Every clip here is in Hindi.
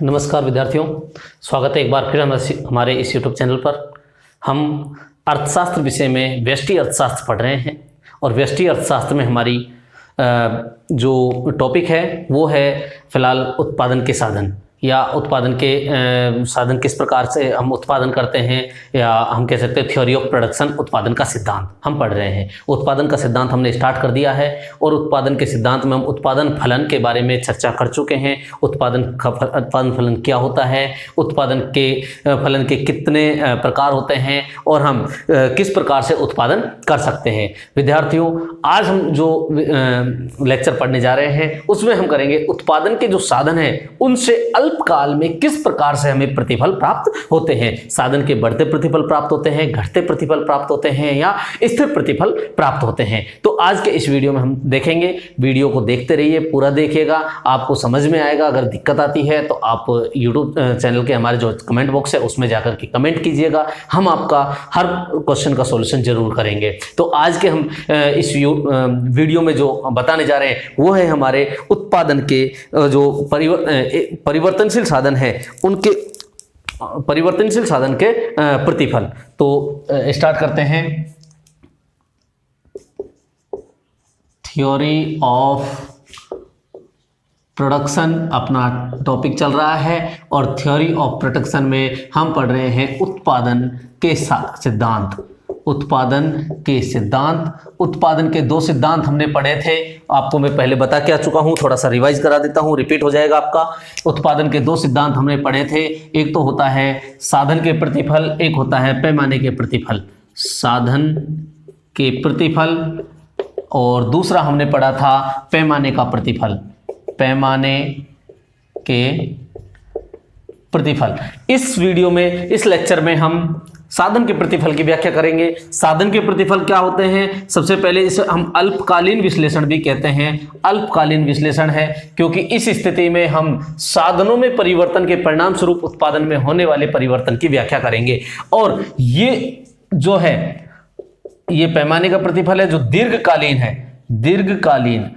नमस्कार विद्यार्थियों, स्वागत है एक बार फिर हमारे इस YouTube चैनल पर। हम अर्थशास्त्र विषय में व्यष्टि अर्थशास्त्र पढ़ रहे हैं और व्यष्टि अर्थशास्त्र में हमारी जो टॉपिक है वो है फिलहाल उत्पादन के साधन या उत्पादन के साधन किस प्रकार से हम उत्पादन करते हैं, या हम कह सकते हैं थ्योरी ऑफ प्रोडक्शन, उत्पादन का सिद्धांत हम पढ़ रहे हैं। उत्पादन का सिद्धांत हमने स्टार्ट कर दिया है और उत्पादन के सिद्धांत में हम उत्पादन फलन के बारे में चर्चा कर चुके हैं। उत्पादन फलन क्या होता है, उत्पादन के फलन के कितने प्रकार होते हैं और हम किस प्रकार से उत्पादन कर सकते हैं। विद्यार्थियों, आज हम जो लेक्चर पढ़ने जा रहे हैं उसमें हम करेंगे उत्पादन के जो साधन हैं उनसे अल्पकाल में किस प्रकार से हमें प्रतिफल प्राप्त होते हैं। साधन के बढ़ते प्रतिफल प्राप्त होते हैं, घटते प्रतिफल प्राप्त होते हैं या स्थिर प्रतिफल प्राप्त होते हैं। तो आज के इस वीडियो में हम देखेंगे। वीडियो को देखते रहिए, पूरा देखिएगा, आपको समझ में आएगा। अगर दिक्कत आती है तो आप यूट्यूब चैनल के हमारे जो कमेंट बॉक्स है उसमें जाकर के कमेंट कीजिएगा, हम आपका हर क्वेश्चन का सॉल्यूशन जरूर करेंगे। तो आज के हम इस वीडियो में जो बताने जा रहे हैं वो है हमारे उत्पादन के जो परिवर्तनशील साधन है उनके परिवर्तनशील साधन के प्रतिफल। तो स्टार्ट करते हैं। थ्योरी ऑफ प्रोडक्शन अपना टॉपिक चल रहा है और थ्योरी ऑफ प्रोडक्शन में हम पढ़ रहे हैं उत्पादन के सिद्धांत। उत्पादन के सिद्धांत, उत्पादन के दो सिद्धांत हमने पढ़े थे, आपको मैं पहले बता के आ चुका हूं, थोड़ा सा रिवाइज करा देता हूं, रिपीट हो जाएगा आपका। उत्पादन के दो सिद्धांत हमने पढ़े थे, एक तो होता है साधन के प्रतिफल, एक होता है पैमाने के प्रतिफल। साधन के प्रतिफल और दूसरा हमने पढ़ा था पैमाने का प्रतिफल, पैमाने के प्रतिफल। इस वीडियो में, इस लेक्चर में हम साधन के प्रतिफल की व्याख्या करेंगे। साधन के प्रतिफल क्या होते हैं? सबसे पहले इसे हम अल्पकालीन विश्लेषण भी कहते हैं। अल्पकालीन विश्लेषण है क्योंकि इस स्थिति में हम साधनों में परिवर्तन के परिणाम स्वरूप उत्पादन में होने वाले परिवर्तन की व्याख्या करेंगे। और ये जो है ये पैमाने का प्रतिफल है जो दीर्घकालीन है, दीर्घकालीन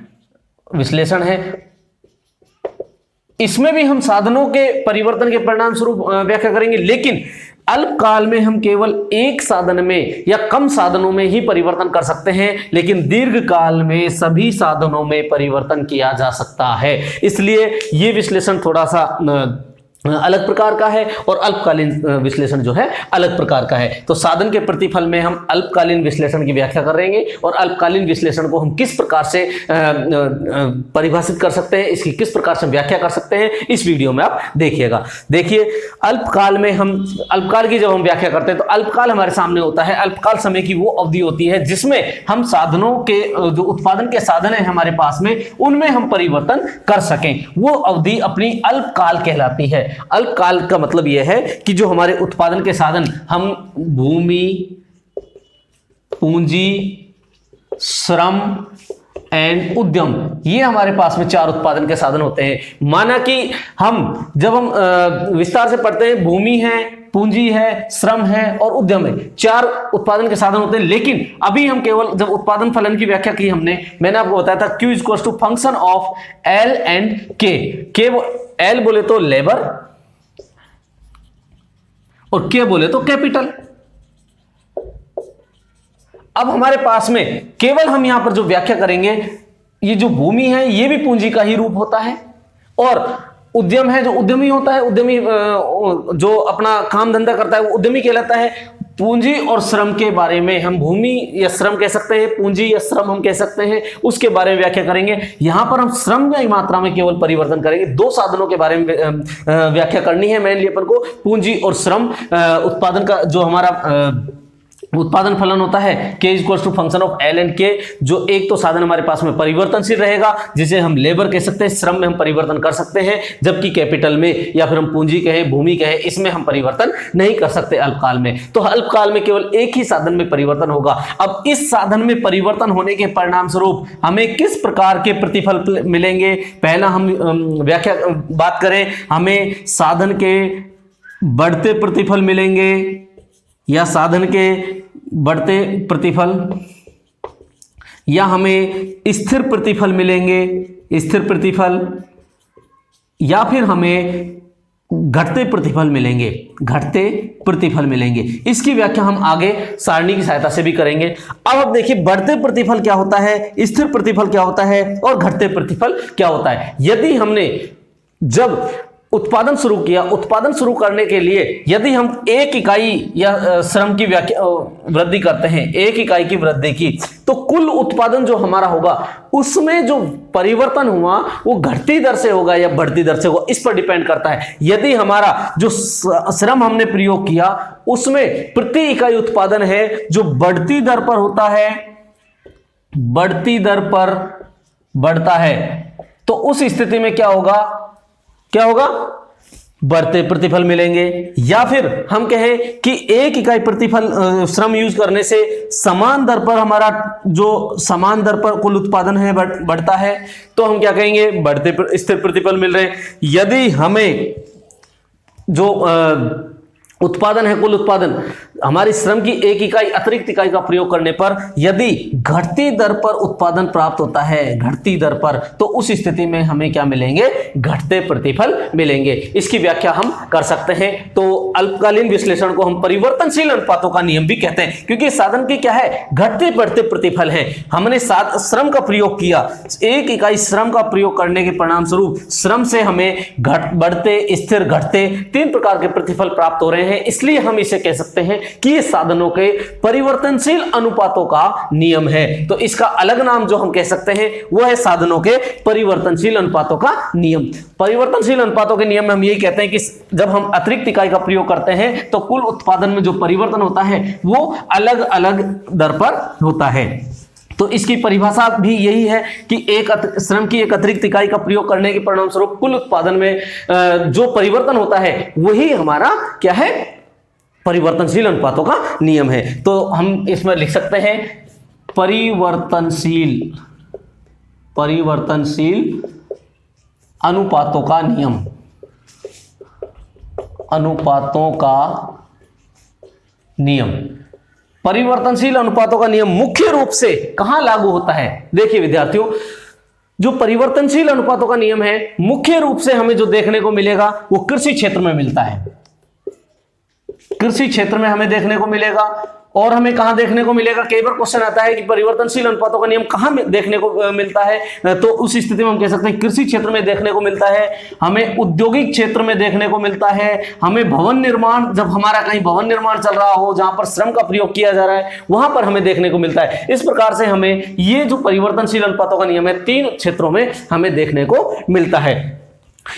विश्लेषण है। इसमें भी हम साधनों के परिवर्तन के परिणाम स्वरूप व्याख्या करेंगे, लेकिन अल्पकाल में हम केवल एक साधन में या कम साधनों में ही परिवर्तन कर सकते हैं, लेकिन दीर्घकाल में सभी साधनों में परिवर्तन किया जा सकता है। इसलिए ये विश्लेषण थोड़ा सा अलग प्रकार का है और अल्पकालीन विश्लेषण जो है अलग प्रकार का है। तो साधन के प्रतिफल में हम अल्पकालीन विश्लेषण की व्याख्या करेंगे और अल्पकालीन विश्लेषण को हम किस प्रकार से परिभाषित कर सकते हैं, इसकी किस प्रकार से व्याख्या कर सकते हैं, इस वीडियो में आप देखिएगा। देखिए, अल्पकाल में हम अल्पकाल की जब हम व्याख्या करते हैं तो अल्पकाल हमारे सामने होता है। अल्पकाल समय की वो अवधि होती है जिसमें हम साधनों के जो उत्पादन के साधन है हमारे पास में उनमें हम परिवर्तन कर सकें, वो अवधि अपनी अल्पकाल कहलाती है। अल्पकाल का मतलब यह है कि जो हमारे उत्पादन के साधन, हम भूमि, पूंजी, श्रम एंड उद्यम, ये हमारे पास में चार उत्पादन के साधन होते हैं। माना कि जब हम विस्तार से पढ़ते हैं, भूमि है, पूंजी है, श्रम है और उद्यम है, चार उत्पादन के साधन होते हैं। लेकिन अभी हम केवल जब उत्पादन फलन की व्याख्या की मैंने आपको बताया था Q equals to function of L and K। L बोले तो लेबर और K बोले तो कैपिटल। अब हमारे पास में केवल हम यहां पर जो व्याख्या करेंगे, ये जो भूमि है ये भी पूंजी का ही रूप होता है और उद्यम है जो उद्यमी होता है, उद्यमी जो अपना काम धंधा करता है वो उद्यमी कहलाता है। पूंजी और श्रम के बारे में हम भूमि या श्रम कह सकते हैं, पूंजी या श्रम हम कह सकते हैं, उसके बारे में व्याख्या करेंगे। यहां पर हम श्रम की मात्रा में केवल परिवर्तन करेंगे। दो साधनों के बारे में व्याख्या करनी है मेनली अपन को, पूंजी और श्रम। उत्पादन का जो हमारा उत्पादन फलन होता है K equals to function of L and K, जो एक तो साधन हमारे पास में परिवर्तनशील रहेगा जिसे हम लेबर कह सकते हैं, श्रम में हम परिवर्तन कर सकते हैं, जबकि कैपिटल में या फिर हम पूंजी कहें, भूमि कहें, इसमें हम परिवर्तन नहीं कर सकते अल्पकाल में। तो अल्पकाल में केवल एक ही साधन में परिवर्तन होगा। अब इस साधन में परिवर्तन होने के परिणाम स्वरूप हमें किस प्रकार के प्रतिफल मिलेंगे, पहला हम व्याख्या बात करें, हमें साधन के बढ़ते प्रतिफल मिलेंगे या साधन के बढ़ते प्रतिफल, या हमें स्थिर प्रतिफल मिलेंगे, स्थिर प्रतिफल, या फिर हमें घटते प्रतिफल मिलेंगे, घटते प्रतिफल मिलेंगे। इसकी व्याख्या हम आगे सारणी की सहायता से भी करेंगे। अब आप देखिए बढ़ते प्रतिफल क्या होता है, स्थिर प्रतिफल क्या होता है और घटते प्रतिफल क्या होता है। यदि हमने जब उत्पादन शुरू किया, उत्पादन शुरू करने के लिए यदि हम 1 इकाई या श्रम की वृद्धि करते हैं, 1 इकाई की वृद्धि की, तो कुल उत्पादन जो हमारा होगा उसमें जो परिवर्तन हुआ वो घटती दर से होगा या बढ़ती दर से होगा, इस पर डिपेंड करता है। यदि हमारा जो श्रम हमने प्रयोग किया उसमें प्रति इकाई उत्पादन है जो बढ़ती दर पर होता है, बढ़ती दर पर बढ़ता है, तो उस स्थिति में क्या होगा, क्या होगा, बढ़ते प्रतिफल मिलेंगे। या फिर हम कहें कि 1 इकाई प्रतिफल श्रम यूज करने से समान दर पर हमारा जो समान दर पर कुल उत्पादन है बढ़ता है, तो हम क्या कहेंगे, बढ़ते स्थिर प्रतिफल मिल रहे हैं। यदि हमें जो उत्पादन है, कुल उत्पादन हमारी श्रम की 1 इकाई अतिरिक्त इकाई का प्रयोग करने पर यदि घटती दर पर उत्पादन प्राप्त होता है, घटती दर पर, तो उस स्थिति में हमें क्या मिलेंगे, घटते प्रतिफल मिलेंगे। इसकी व्याख्या हम कर सकते हैं। तो अल्पकालीन विश्लेषण को हम परिवर्तनशील अनुपातों का नियम भी कहते हैं, क्योंकि साधन की क्या है, घटते बढ़ते प्रतिफल है। हमने श्रम का प्रयोग किया, 1 इकाई श्रम का प्रयोग करने के परिणाम स्वरूप श्रम से हमें बढ़ते, स्थिर, घटते 3 प्रकार के प्रतिफल प्राप्त हो रहे हैं। इसलिए हम इसे कह सकते हैं कि ये साधनों के परिवर्तनशील अनुपातों का नियम है। तो इसका अलग नाम जो हम कह सकते हैं वो है साधनों के परिवर्तनशील अनुपातों का नियम। परिवर्तनशील अनुपातों के नियम में हम यही कहते हैं कि जब हम अतिरिक्त इकाई का प्रयोग करते हैं तो कुल उत्पादन में जो परिवर्तन होता है वो अलग अलग दर पर होता है। तो इसकी परिभाषा भी यही है कि श्रम की एक अतिरिक्त इकाई का प्रयोग करने के परिणाम स्वरूप कुल उत्पादन में जो परिवर्तन होता है वही हमारा क्या है, परिवर्तनशील अनुपातों का नियम है। तो हम इसमें लिख सकते हैं परिवर्तनशील अनुपातों का नियम, अनुपातों का नियम। परिवर्तनशील अनुपातों का नियम मुख्य रूप से कहां लागू होता है? देखिए विद्यार्थियों, जो परिवर्तनशील अनुपातों का नियम है मुख्य रूप से हमें जो देखने को मिलेगा वो कृषि क्षेत्र में मिलता है। कृषि क्षेत्र में हमें देखने को मिलेगा। और हमें कहां देखने को मिलेगा, कई बार क्वेश्चन आता है कि परिवर्तनशील अनुपातों का नियम कहां देखने को मिलता है, तो उस स्थिति में हम कह सकते हैं कृषि क्षेत्र में देखने को मिलता है, हमें औद्योगिक क्षेत्र में देखने को मिलता है, हमें भवन निर्माण, जब हमारा कहीं भवन निर्माण चल रहा हो जहां पर श्रम का प्रयोग किया जा रहा है वहां पर हमें देखने को मिलता है। इस प्रकार से हमें ये जो परिवर्तनशील अनुपातों का नियम है 3 क्षेत्रों में हमें देखने को मिलता है।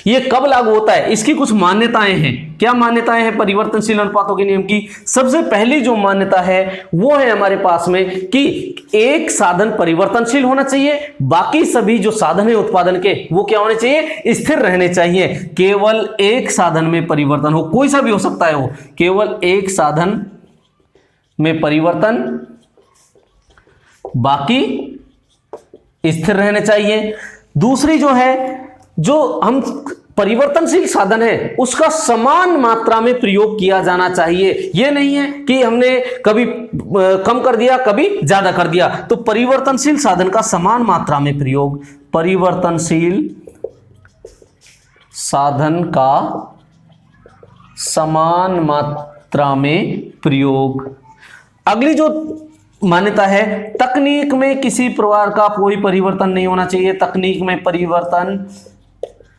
ये कब लागू होता है, इसकी कुछ मान्यताएं हैं। क्या मान्यताएं हैं परिवर्तनशील अनुपातों के नियम की? सबसे पहली जो मान्यता है वो है हमारे पास में कि एक साधन परिवर्तनशील होना चाहिए, बाकी सभी जो साधन है उत्पादन के वो क्या होने चाहिए, स्थिर रहने चाहिए। केवल एक साधन में परिवर्तन हो, कोई सा भी हो सकता है वो, केवल एक साधन में परिवर्तन, बाकी स्थिर रहने चाहिए। दूसरी जो है, जो हम परिवर्तनशील साधन है उसका समान मात्रा में प्रयोग किया जाना चाहिए। यह नहीं है कि हमने कभी कम कर दिया कभी ज्यादा कर दिया। तो परिवर्तनशील साधन का समान मात्रा में प्रयोग, परिवर्तनशील साधन का समान मात्रा में प्रयोग। अगली जो मान्यता है, तकनीक में किसी प्रकार का कोई परिवर्तन नहीं होना चाहिए, तकनीक में परिवर्तन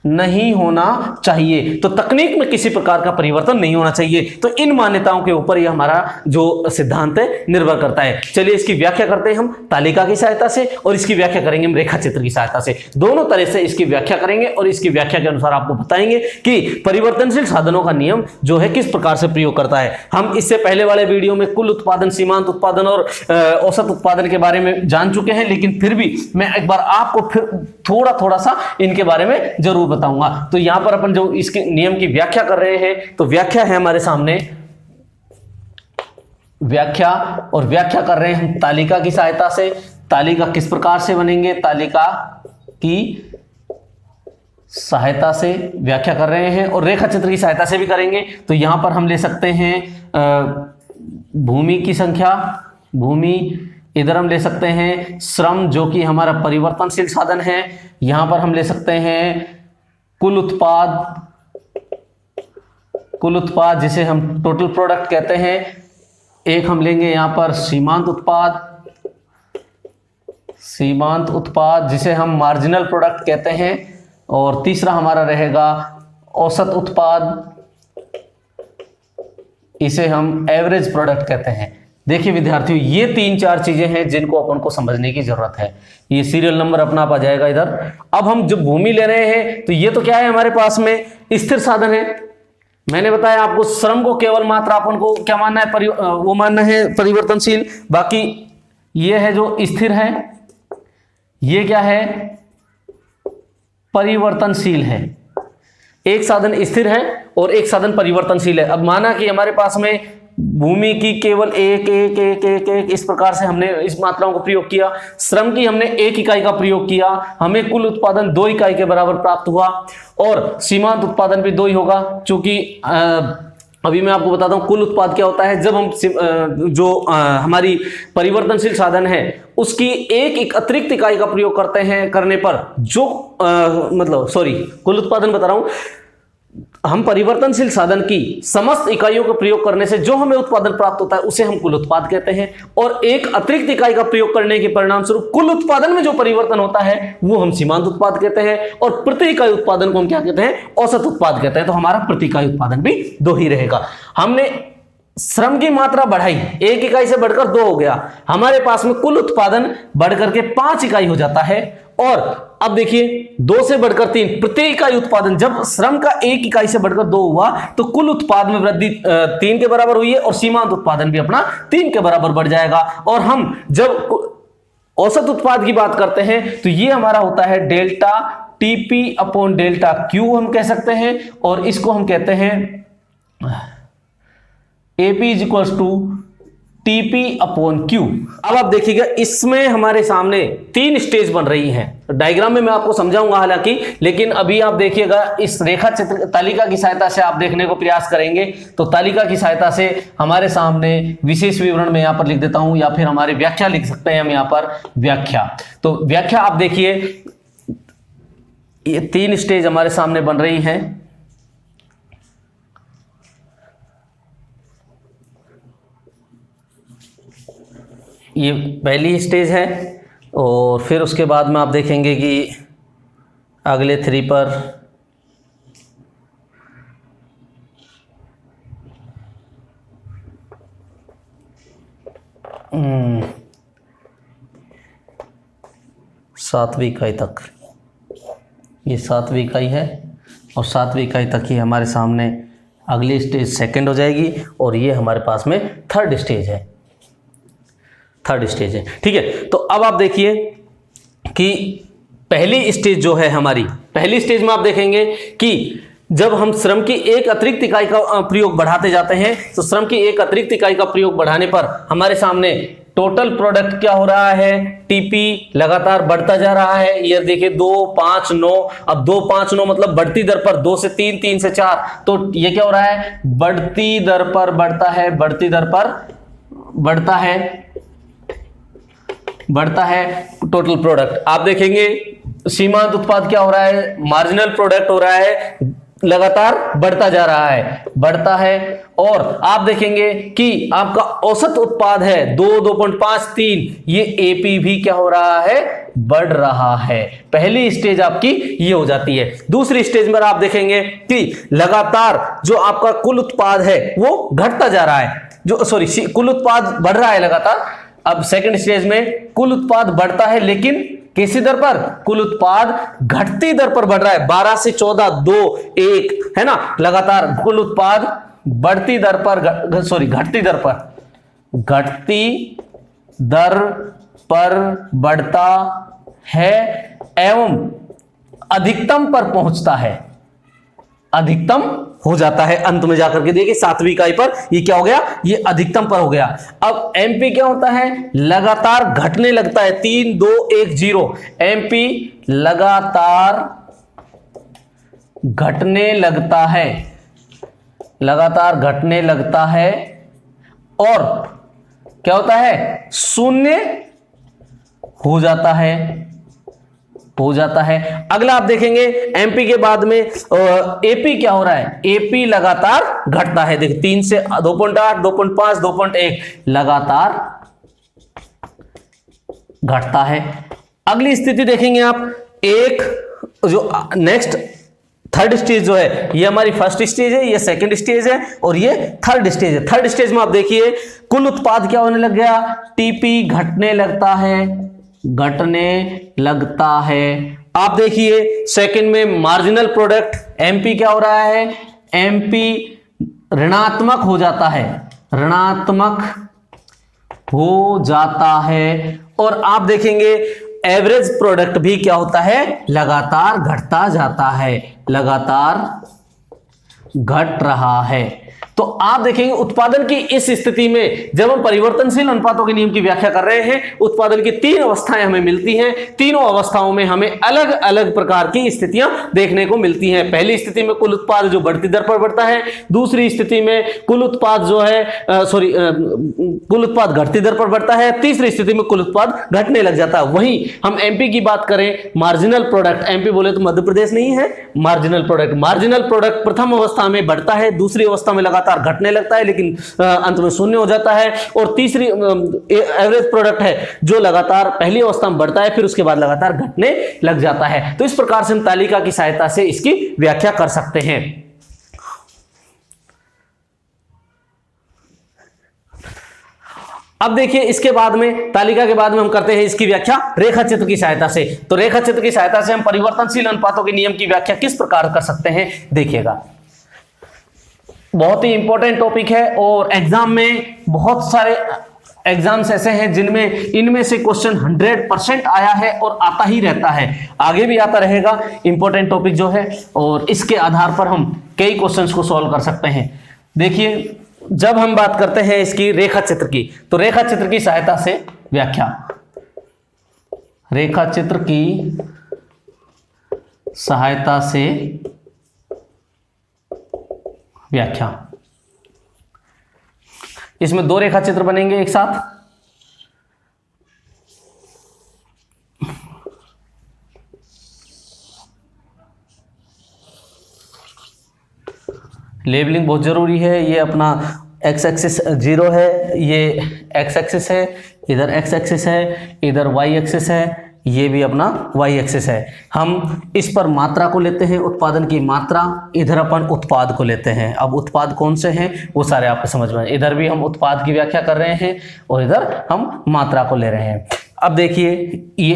नहीं होना चाहिए। तो तकनीक में किसी प्रकार का परिवर्तन नहीं होना चाहिए। तो इन मान्यताओं के ऊपर यह हमारा जो सिद्धांत है निर्भर करता है। चलिए इसकी व्याख्या करते हैं हम तालिका की सहायता से और इसकी व्याख्या करेंगे हम रेखा चित्र की सहायता से। दोनों तरह से इसकी व्याख्या करेंगे और इसकी व्याख्या के अनुसार आपको बताएंगे कि परिवर्तनशील साधनों का नियम जो है किस प्रकार से प्रयोग करता है। हम इससे पहले वाले वीडियो में कुल उत्पादन, सीमांत उत्पादन और औसत उत्पादन के बारे में जान चुके हैं, लेकिन फिर भी मैं एक बार आपको फिर थोड़ा सा इनके बारे में जरूर बताऊंगा। तो यहां पर अपन जो इसके नियम की व्याख्या कर रहे हैं, तो व्याख्या है हमारे सामने, व्याख्या, और व्याख्या कर रहे हैं हम तालिका की सहायता से। तालिका किस प्रकार से बनेंगे, तालिका की सहायता से व्याख्या कर रहे हैं और रेखा चित्र की सहायता से भी करेंगे। तो यहां पर हम ले सकते हैं भूमि की संख्या, भूमि, इधर हम ले सकते हैं श्रम जो कि हमारा परिवर्तनशील साधन है, यहां पर हम ले सकते हैं कुल उत्पाद, कुल उत्पाद जिसे हम टोटल प्रोडक्ट कहते हैं, एक हम लेंगे यहां पर सीमांत उत्पाद जिसे हम मार्जिनल प्रोडक्ट कहते हैं, और तीसरा हमारा रहेगा औसत उत्पाद, इसे हम एवरेज प्रोडक्ट कहते हैं। देखिए विद्यार्थियों, ये 3-4 चीजें हैं जिनको अपन को समझने की जरूरत है। ये सीरियल नंबर अपना आप आ जाएगा इधर। अब हम जब भूमि ले रहे हैं तो ये तो क्या है, हमारे पास में स्थिर साधन है। मैंने बताया आपको श्रम को केवल मात्रा अपन को क्या मानना है, वो मानना है परिवर्तनशील। बाकी ये है जो स्थिर है, ये क्या है, परिवर्तनशील है। एक साधन स्थिर है और एक साधन परिवर्तनशील है। अब माना कि हमारे पास में भूमि की केवल एक इस प्रकार से हमने इस मात्राओं को प्रयोग किया, श्रम की हमने 1 इकाई का प्रयोग किया, हमें कुल उत्पादन 2 इकाई के बराबर प्राप्त हुआ, और सीमांत उत्पादन भी 2 ही होगा। चूंकि अभी मैं आपको बताता हूं कुल उत्पाद क्या होता है। जब हम हमारी परिवर्तनशील साधन है उसकी एक अतिरिक्त इकाई का प्रयोग करते हैं, करने पर जो कुल उत्पादन बता रहा हूं, हम परिवर्तनशील साधन की समस्त इकाइयों का प्रयोग करने से जो हमें उत्पादन प्राप्त होता है उसे हम कुल उत्पाद कहते हैं, और एक अतिरिक्त इकाई का प्रयोग करने के परिणाम स्वरूप कुल उत्पादन में जो परिवर्तन होता है वो हम सीमांत उत्पाद कहते हैं, और प्रति इकाई उत्पादन को हम क्या कहते हैं, औसत उत्पाद कहते हैं। तो हमारा प्रति इकाई उत्पादन भी 2 ही रहेगा। हमने श्रम की मात्रा बढ़ाई, 1 इकाई से बढ़कर 2 हो गया, हमारे पास में कुल उत्पादन बढ़कर के 5 इकाई हो जाता है। और अब देखिए 2 से बढ़कर 3, प्रति इकाई उत्पादन, जब श्रम का 1 इकाई से बढ़कर 2 हुआ तो कुल उत्पाद में वृद्धि 3 के बराबर हुई है, और सीमांत उत्पादन भी अपना 3 के बराबर बढ़ जाएगा। और हम जब औसत उत्पाद की बात करते हैं तो ये हमारा होता है delta TP upon delta Q हम कह सकते हैं, और इसको हम कहते हैं AP is equal to TP upon Q। अब आप देखिएगा इसमें हमारे सामने 3 स्टेज बन रही हैं। डायग्राम में मैं आपको समझाऊंगा हालांकि, लेकिन अभी आप देखिएगा इस रेखा चित्र तालिका की सहायता से आप देखने को प्रयास करेंगे। तो तालिका की सहायता से हमारे सामने विशेष विवरण में यहां पर लिख देता हूं, या फिर हमारी व्याख्या लिख सकते हैं हम यहां पर, व्याख्या। तो व्याख्या आप देखिए, ये 3 स्टेज हमारे सामने बन रही हैं। ये पहली स्टेज है, और फिर उसके बाद में आप देखेंगे कि अगले 3 पर सातवीं इकाई तक, ये 7वीं इकाई है, और 7वीं इकाई तक ही हमारे सामने अगली स्टेज सेकंड हो जाएगी, और ये हमारे पास में थर्ड स्टेज है, ठीक है। तो अब आप देखिए कि पहली स्टेज जो है हमारी, पहली स्टेज में आप देखेंगे कि जब हम श्रम की 1 अतिरिक्त इकाई का प्रयोग बढ़ाते जाते हैं, तो श्रम की 1 अतिरिक्त इकाई का प्रयोग बढ़ाने पर हमारे सामने टोटल प्रोडक्ट क्या हो रहा है, टीपी लगातार बढ़ता जा रहा है। ये देखिए 2, 5, 9, अब 2, 5, 9 मतलब बढ़ती दर पर 2 से 3, 3 से 4, तो ये क्या हो रहा है, बढ़ती दर पर बढ़ता है, बढ़ती दर पर बढ़ता है टोटल प्रोडक्ट। आप देखेंगे सीमांत उत्पाद क्या हो रहा है, मार्जिनल प्रोडक्ट हो रहा है, लगातार बढ़ता जा रहा है, और आप देखेंगे कि आपका औसत उत्पाद है 2, 2.5, 3, ये एपी भी क्या हो रहा है, बढ़ रहा है। पहली स्टेज आपकी ये हो जाती है। दूसरी स्टेज में आप देखेंगे कि लगातार जो आपका कुल उत्पाद है वो घटता जा रहा है, कुल उत्पाद बढ़ रहा है लगातार। अब सेकंड स्टेज में कुल उत्पाद बढ़ता है, लेकिन किसी दर पर, कुल उत्पाद घटती दर पर बढ़ रहा है, 12 से 14, 2, 1 है ना, लगातार कुल उत्पाद बढ़ती दर पर, घटती दर पर बढ़ता है एवं अधिकतम पर पहुंचता है, अधिकतम हो जाता है अंत में जाकर के। देखिए 7वीं इकाई पर ये क्या हो गया, ये अधिकतम पर हो गया। अब एमपी क्या होता है, लगातार घटने लगता है, 3, 2, 1, 0, एमपी लगातार घटने लगता है, और क्या होता है, 0 हो जाता है, हो जाता है। अगला आप देखेंगे एमपी के बाद में एपी क्या हो रहा है, एपी लगातार घटता है। देखिए 3 से 2.8, 2.5, 2.1 लगातार घटता है। अगली स्थिति देखेंगे आप, एक जो नेक्स्ट थर्ड स्टेज जो है, ये हमारी फर्स्ट स्टेज है, ये सेकंड स्टेज है और ये थर्ड स्टेज है। थर्ड स्टेज में आप देखिए कुल उत्पाद क्या होने लग गया, टीपी घटने लगता है, घटने लगता है। आप देखिए सेकंड में मार्जिनल प्रोडक्ट एमपी क्या हो रहा है, एमपी ऋणात्मक हो जाता है, ऋणात्मक हो जाता है। और आप देखेंगे एवरेज प्रोडक्ट भी क्या होता है, लगातार घटता जाता है, लगातार घट रहा है। तो आप देखेंगे उत्पादन की इस स्थिति में जब हम परिवर्तनशील अनुपातों के नियम की व्याख्या कर रहे हैं, उत्पादन की 3 अवस्थाएं हमें मिलती हैं। तीनों अवस्थाओं में हमें अलग अलग प्रकार की स्थितियां देखने को मिलती हैं। पहली स्थिति में कुल उत्पाद जो बढ़ती दर पर बढ़ता है, दूसरी स्थिति में कुल उत्पाद जो है कुल उत्पाद घटती दर पर बढ़ता है, तीसरी स्थिति में कुल उत्पाद घटने लग जाता है। वहीं हम एमपी की बात करें, मार्जिनल प्रोडक्ट, एमपी बोले तो मध्य प्रदेश नहीं है, मार्जिनल प्रोडक्ट प्रथम अवस्था में बढ़ता है, दूसरी अवस्था में लगातार घटने लगता है लेकिन अंत में शून्य हो जाता है, और तीसरी एवरेज प्रोडक्ट है जो लगातार पहली अवस्था में बढ़ता है फिर उसके बाद लगातार घटने लग जाता है। तो इस प्रकार से हम तालिका की सहायता से इसकी व्याख्या कर सकते हैं। अब देखिए इसके बाद में, तालिका के बाद में हम करते हैं इसकी व्याख्या रेखा चित्र की सहायता से। तो रेखा चित्र की सहायता से हम परिवर्तनशील अनुपातों के नियम की व्याख्या किस प्रकार कर सकते हैं, देखिएगा। बहुत ही इंपॉर्टेंट टॉपिक है और एग्जाम में बहुत सारे एग्जाम्स ऐसे हैं जिनमें इनमें से क्वेश्चन 100% आया है और आता ही रहता है, आगे भी आता रहेगा। इंपॉर्टेंट टॉपिक जो है और इसके आधार पर हम कई क्वेश्चंस को सॉल्व कर सकते हैं। देखिए जब हम बात करते हैं इसकी रेखा चित्र की, तो रेखा चित्र की सहायता से व्याख्या, रेखा चित्र की सहायता से व्याख्या, इसमें 2 रेखा चित्र बनेंगे एक साथ। लेबलिंग बहुत जरूरी है। ये अपना एक्स एक्सिस 0 है, ये एक्स एक्सिस है, इधर एक्स एक्सिस है, इधर वाई एक्सिस है, ये भी अपना वाई एक्सिस है। हम इस पर मात्रा को लेते हैं, उत्पादन की मात्रा, इधर अपन उत्पाद को लेते हैं। अब उत्पाद कौन से हैं वो सारे आपको समझ में, इधर भी हम उत्पाद की व्याख्या कर रहे हैं और इधर हम मात्रा को ले रहे हैं। अब देखिए ये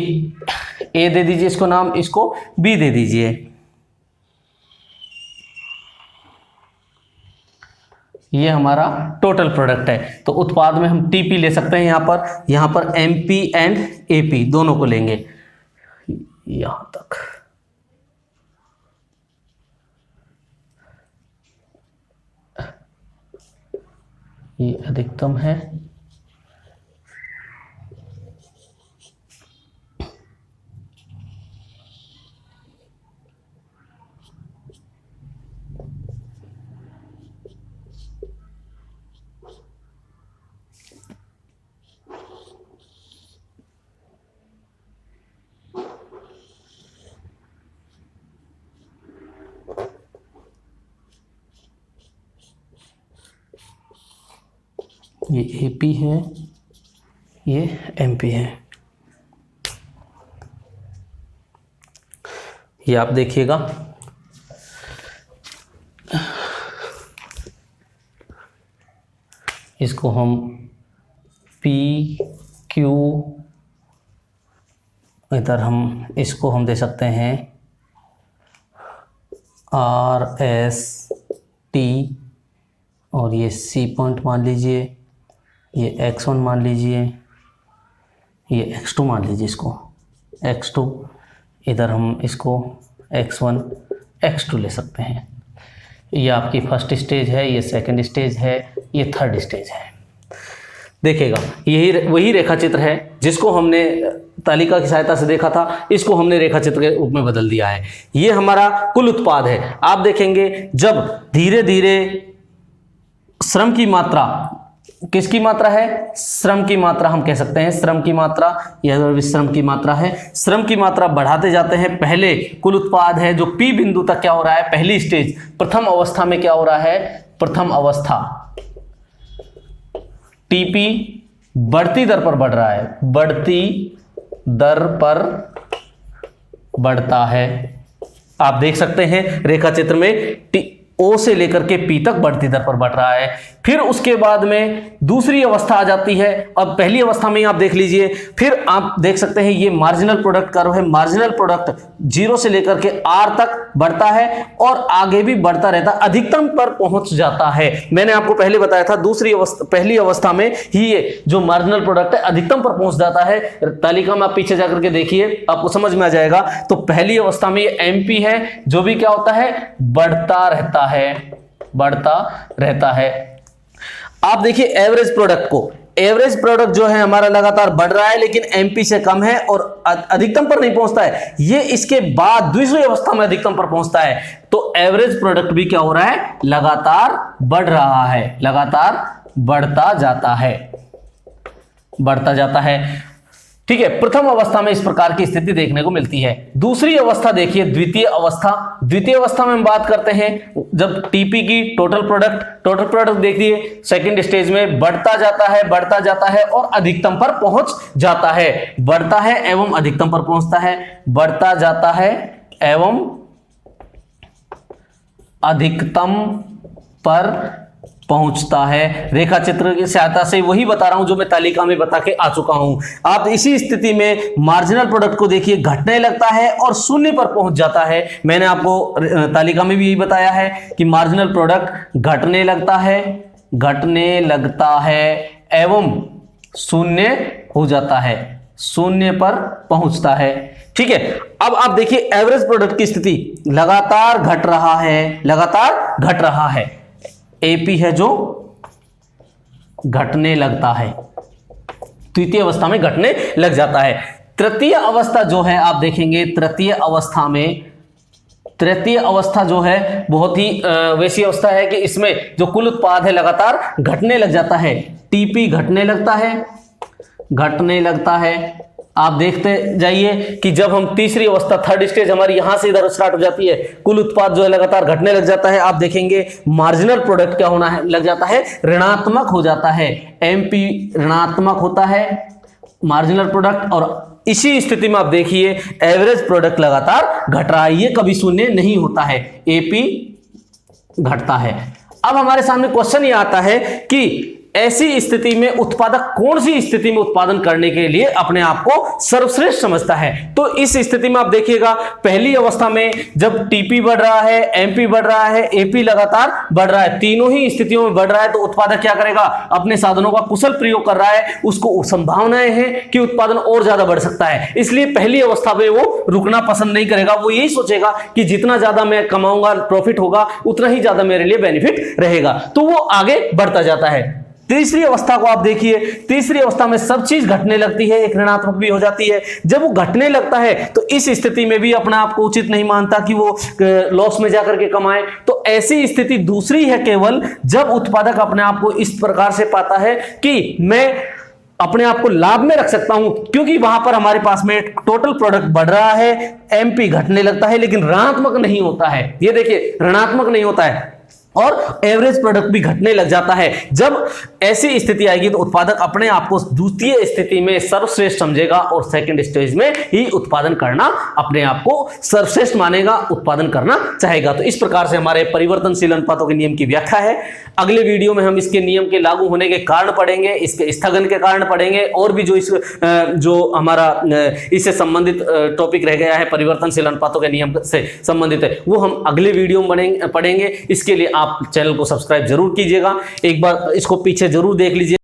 ए दे दीजिए इसको नाम, इसको बी दे दीजिए। ये हमारा टोटल प्रोडक्ट है, तो उत्पाद में हम टीपी ले सकते हैं। यहाँ पर एमपी एंड एपी दोनों को लेंगे यहां तक। ये अधिकतम है, ये एपी है, ये एमपी है। ये आप देखिएगा इसको हम पी क्यू, इधर हम इसको हम दे सकते हैं आर एस टी, और ये सी पॉइंट मान लीजिए, ये x1 मान लीजिए, ये x2 मान लीजिए, इसको x2, इधर हम इसको x1 x2 ले सकते हैं। ये आपकी फर्स्ट स्टेज है, ये सेकंड स्टेज है, ये थर्ड स्टेज है। देखिएगा यही वही रेखा चित्र है जिसको हमने तालिका की सहायता से देखा था, इसको हमने रेखा चित्र के रूप में बदल दिया है। ये हमारा कुल उत्पाद है। आप देखेंगे जब धीरे धीरे श्रम की मात्रा किसकी मात्रा है? श्रम की मात्रा हम कह सकते हैं, श्रम की मात्रा, यह श्रम की मात्रा है। श्रम की मात्रा बढ़ाते जाते हैं, पहले कुल उत्पाद है जो P बिंदु तक क्या हो रहा है, पहली स्टेज प्रथम अवस्था में क्या हो रहा है, प्रथम अवस्था TP बढ़ती दर पर बढ़ रहा है, बढ़ती दर पर बढ़ता है। आप देख सकते हैं रेखा चित्र में O से लेकर के P तक बढ़ती दर पर बढ़ रहा है। फिर उसके बाद में दूसरी अवस्था आ जाती है। अब पहली अवस्था में आप देख लीजिए, फिर आप देख सकते हैं ये मार्जिनल प्रोडक्ट कर्व है। मार्जिनल प्रोडक्ट 0 से लेकर के R तक बढ़ता है और आगे भी बढ़ता रहता है, अधिकतम पर पहुंच जाता है। मैंने आपको पहले बताया था पहली अवस्था में ही ये जो मार्जिनल प्रोडक्ट है अधिकतम पर पहुंच जाता है। तालिका में आप पीछे जाकर के देखिए, आपको समझ में आ जाएगा। तो पहली अवस्था में ये MP है जो भी क्या होता है, बढ़ता रहता है, बढ़ता रहता है। आप देखिए एवरेज प्रोडक्ट को, एवरेज प्रोडक्ट जो है हमारा लगातार बढ़ रहा है लेकिन MP से कम है और अधिकतम पर नहीं पहुंचता है। ये इसके बाद दूसरी अवस्था में अधिकतम पर पहुंचता है। तो एवरेज प्रोडक्ट भी क्या हो रहा है, लगातार बढ़ रहा है, लगातार बढ़ता जाता है, बढ़ता जाता है। ठीक है, प्रथम अवस्था में इस प्रकार की स्थिति देखने को मिलती है। दूसरी अवस्था देखिए, द्वितीय अवस्था। द्वितीय अवस्था में हम बात करते हैं जब TP की टोटल प्रोडक्ट देखिए सेकंड स्टेज में बढ़ता जाता है, बढ़ता जाता है और अधिकतम पर पहुंच जाता है, बढ़ता है एवं अधिकतम पर पहुंचता है, बढ़ता जाता है एवं अधिकतम पर पहुंचता है। रेखा चित्र की सहायता से वही बता रहा हूं जो मैं तालिका में बता के आ चुका हूं। आप इसी स्थिति में मार्जिनल प्रोडक्ट को देखिए, घटने लगता है और शून्य पर पहुंच जाता है। मैंने आपको तालिका में भी यही बताया है कि मार्जिनल प्रोडक्ट घटने लगता है एवं शून्य हो जाता है, शून्य पर पहुंचता है। ठीक है, अब आप देखिए एवरेज प्रोडक्ट की स्थिति लगातार घट रहा है, लगातार घट रहा है। AP है जो घटने लगता है, द्वितीय अवस्था में घटने लग जाता है। तृतीय अवस्था जो है आप देखेंगे, तृतीय अवस्था जो है बहुत ही वैसी अवस्था है कि इसमें जो कुल उत्पाद है लगातार घटने लग जाता है। TP घटने लगता है। आप देखते जाइए कि जब हम तीसरी अवस्था, थर्ड स्टेज हमारी यहां से इधर स्टार्ट हो जाती है, कुल उत्पाद जो है लगातार घटने लग जाता है। आप देखेंगे मार्जिनल प्रोडक्ट क्या होना है, लग जाता है, ऋणात्मक हो जाता है। MP ऋणात्मक होता है मार्जिनल प्रोडक्ट। और इसी स्थिति में आप देखिए एवरेज प्रोडक्ट लगातार घट रहा है, ये कभी शून्य नहीं होता है, AP घटता है। अब हमारे सामने क्वेश्चन ये आता है कि ऐसी स्थिति में उत्पादक कौन सी स्थिति में उत्पादन करने के लिए अपने आप को सर्वश्रेष्ठ समझता है। तो इस स्थिति में आप देखिएगा, पहली अवस्था में जब TP बढ़ रहा है, MP बढ़ रहा है, AP लगातार बढ़ रहा है, तीनों ही स्थितियों में बढ़ रहा है, तो उत्पादक क्या करेगा, अपने साधनों का कुशल प्रयोग कर रहा है। उसको संभावनाएं हैं कि उत्पादन और ज्यादा बढ़ सकता है, इसलिए पहली अवस्था में वो रुकना पसंद नहीं करेगा। वो यही सोचेगा कि जितना ज्यादा मैं कमाऊंगा, प्रॉफिट होगा, उतना ही ज्यादा मेरे लिए बेनिफिट रहेगा, तो वो आगे बढ़ता जाता है। तीसरी अवस्था को आप देखिए, तीसरी अवस्था में सब चीज घटने लगती है, एक ऋणात्मक भी हो जाती है। जब वो घटने लगता है तो इस स्थिति में भी अपने आप को उचित नहीं मानता कि वो लॉस में जाकर के कमाए। तो ऐसी स्थिति दूसरी है केवल जब उत्पादक अपने आप को इस प्रकार से पाता है कि मैं अपने आप को लाभ में रख सकता हूं, क्योंकि वहां पर हमारे पास में टोटल प्रोडक्ट बढ़ रहा है, MP घटने लगता है लेकिन ऋणात्मक नहीं होता है। ये देखिए ऋणात्मक नहीं होता है और एवरेज प्रोडक्ट भी घटने लग जाता है। जब ऐसी स्थिति आएगी तो उत्पादक अपने आप को द्वितीय स्थिति में सर्वश्रेष्ठ समझेगा और सेकंड स्टेज में ही उत्पादन करना अपने आप को सर्वश्रेष्ठ मानेगा, उत्पादन करना चाहेगा। तो इस प्रकार से हमारे परिवर्तनशील अनुपातों के नियम की व्याख्या है। अगले वीडियो में हम इसके नियम के लागू होने के कारण पढ़ेंगे, इसके स्थगन के कारण पढ़ेंगे, और भी जो हमारा इससे संबंधित टॉपिक रह गया है परिवर्तनशील अनुपातों के नियम से संबंधित है, वो हम अगले वीडियो में पढ़ेंगे। इसके लिए आप चैनल को सब्सक्राइब जरूर कीजिएगा, एक बार इसको पीछे जरूर देख लीजिए।